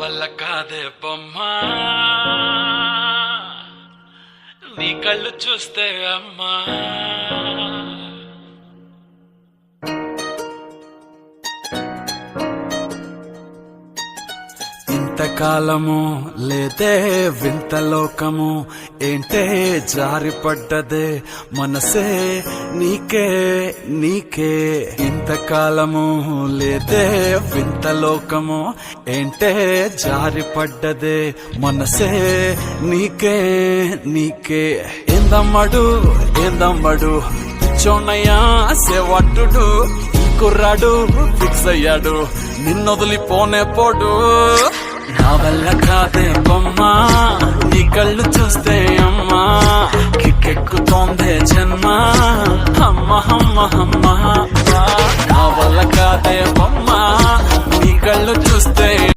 వల్ల కాదే బొమ్మా నీ కళ్ళు చూస్తే అమ్మా ఇంతకాలము లేదే వింత లోకము ఏంటే జారిపడ్డదే మనసే నీకే నీకే ఇంతకాలము లేదే వింత లోకము ఏంటే జారిపడ్డదే మనసే నీకే నీకే ఏందమ్మడు చోనయ్యా సేవట్టుడు ఈ కుర్రాడు ఫిక్స్ అయ్యాడు నిన్నొదిలిపోనే పోడు నా వల్ల కాదే బొమ్మా నీ కళ్ళు చూస్తే అమ్మా కిక్కెక్కుతోందే జన్మ అమ్మ అమ్మ అమ్మ నా వల్ల కాదే బొమ్మా నీ కళ్ళు చూస్తే